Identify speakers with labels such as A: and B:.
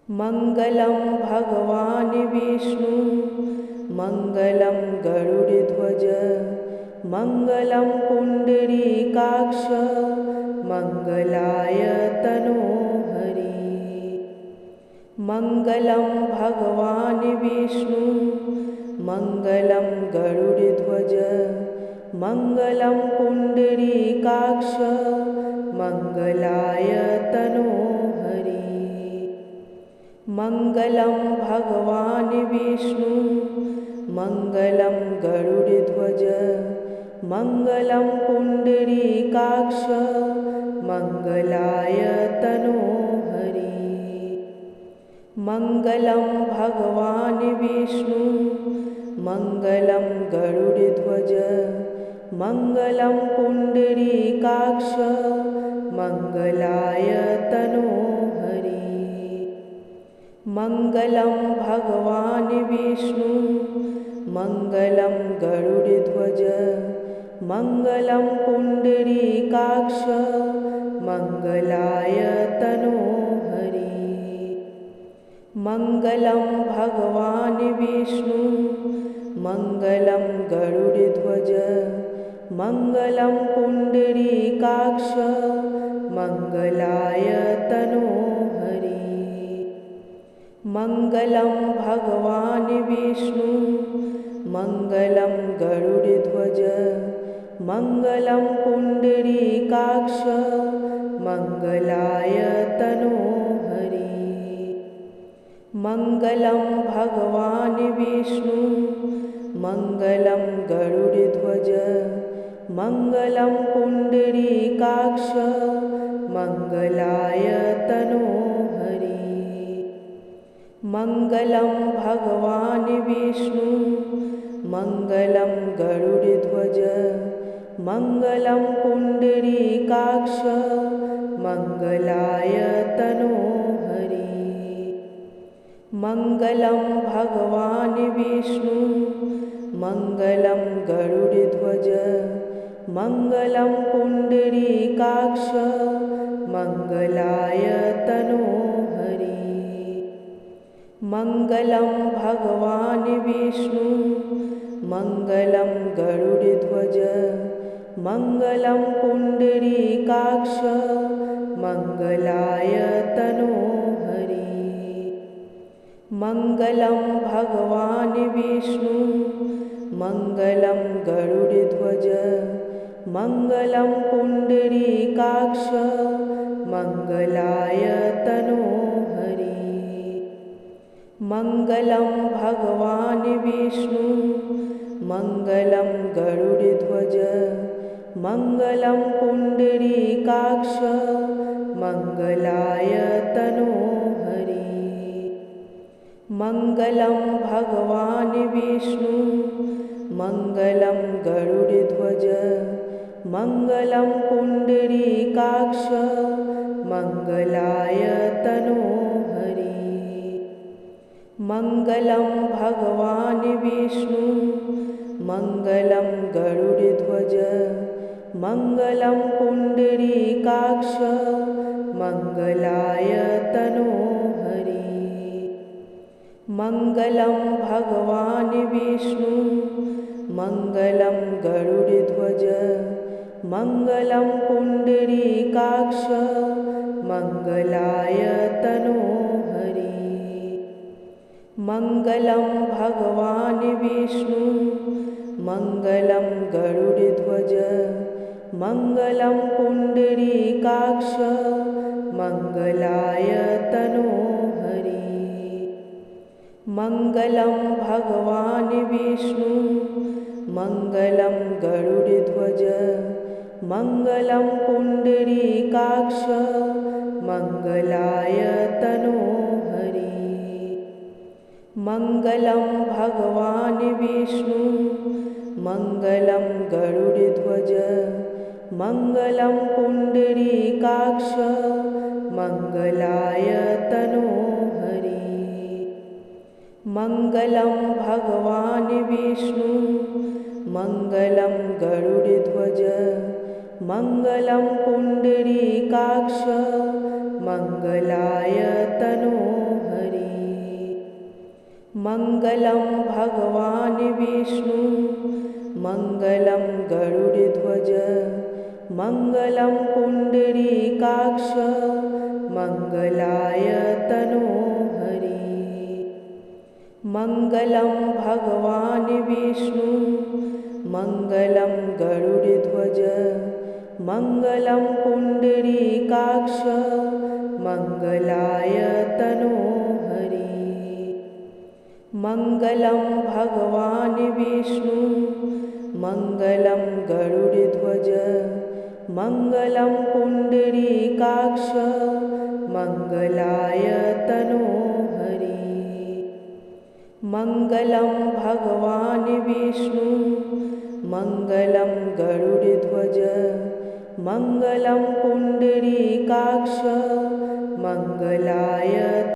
A: मङ्गलं भगवान् विष्णु मङ्गलं गरुडध्वज मङ्गलं पुण्डरीकाक्ष मङ्गलाय तनोहरि। मङ्गलं भगवान् विष्णु मङ्गलं गरुडध्वज मङ्गलं पुण्डरीकाक्ष मङ्गलाय तनोहरि। मङ्गलं भगवान् विष्णु मङ्गलं गरुडध्वज मङ्गलं पुण्डरीकाक्ष मङ्गलाय तनोहरि। मङ्गलं भगवान् विष्णु मङ्गलं गरुडध्वज मङ्गलं पुण्डरीकाक्ष मङ्गलाय तनोहरि। मङ्गलं भगवान् विष्णु मङ्गलं गरुडध्वज मङ्गलं पुण्डरीकाक्ष मङ्गलाय तनोहरि। मङ्गलं भगवान् विष्णु मङ्गलं गरुडध्वज मङ्गलं पुण्डरीकाक्ष मङ्गलाय तनोहरि। मङ्गलं भगवान् विष्णु मङ्गलं गरुडध्वज मङ्गलं पुण्डरीकाक्ष मङ्गलाय तनोहरि। मङ्गलं भगवान् विष्णु मङ्गलं गरुडध्वज मङ्गलं पुण्डरीकाक्ष मङ्गलाय तनोहरि। मङ्गलं भगवान् विष्णु मङ्गलं गरुडध्वज मङ्गलं पुण्डरीकाक्ष मङ्गलाय तनोहरि। मङ्गलं भगवान् विष्णु मङ्गलं गरुडध्वज मङ्गलं पुण्डरीकाक्ष मङ्गलाय तनोहरि। मङ्गलं भगवान् विष्णु मङ्गलं गरुडध्वज मङ्गलं पुण्डरीकाक्ष मङ्गलाय तनोहरि। मङ्गलं भगवान् विष्णु मङ्गलं गरुडध्वज मङ्गलं पुण्डरीकाक्ष मङ्गलाय तनोहरि। मङ्गलं भगवान् विष्णु मङ्गलं गरुडध्वज मङ्गलं पुण्डरीकाक्ष मङ्गलाय तनोहरि। मङ्गलं भगवान् विष्णु मङ्गलं गरुडध्वज मङ्गलं पुण्डरीकाक्ष मङ्गलाय तनोहरि। मङ्गलं भगवान् विष्णु मङ्गलं गरुडध्वज मङ्गलं पुण्डरीकाक्ष मङ्गलाय तनोहरि। मङ्गलं भगवान् विष्णु मङ्गलं गरुडध्वज मङ्गलं पुण्डरीकाक्ष मङ्गलाय तनोहरि। मङ्गलं भगवान् विष्णु मङ्गलं गरुडध्वज मङ्गलं पुण्डरीकाक्ष मङ्गलाय तनोहरि। मङ्गलं भगवान् विष्णु मङ्गलं गरुडध्वज मङ्गलं पुण्डरीकाक्ष मङ्गलाय तनोहरि। मङ्गलं भगवान् विष्णु मङ्गलं गरुडध्वज मङ्गलं पुण्डरीकाक्ष मङ्गलाय तनोहरि। मङ्गलं भगवान् विष्णु मङ्गलं गरुडध्वज मङ्गलं पुण्डरीकाक्ष मङ्गलाय तनोहरि। मङ्गलं भगवान् विष्णु मङ्गलं गरुडध्वज मङ्गलं पुण्डरीकाक्ष मङ्गलाय तनोहरि मङ्गलं भगवान् विष्णु मङ्गलं गरुडध्वज मङ्गलं पुण्डरीकाक्ष मङ्गलाय तनोहरि मङ्गलं भगवान् विष्णु मङ्गलं गरुडध्वज मङ्गलं पुण्डरीकाक्ष मङ्गलाय तनोहरि मङ्गलं भगवान् विष्णु मङ्गलं गरुडध्वज मङ्गलं पुण्डरीकाक्ष मङ्गलाय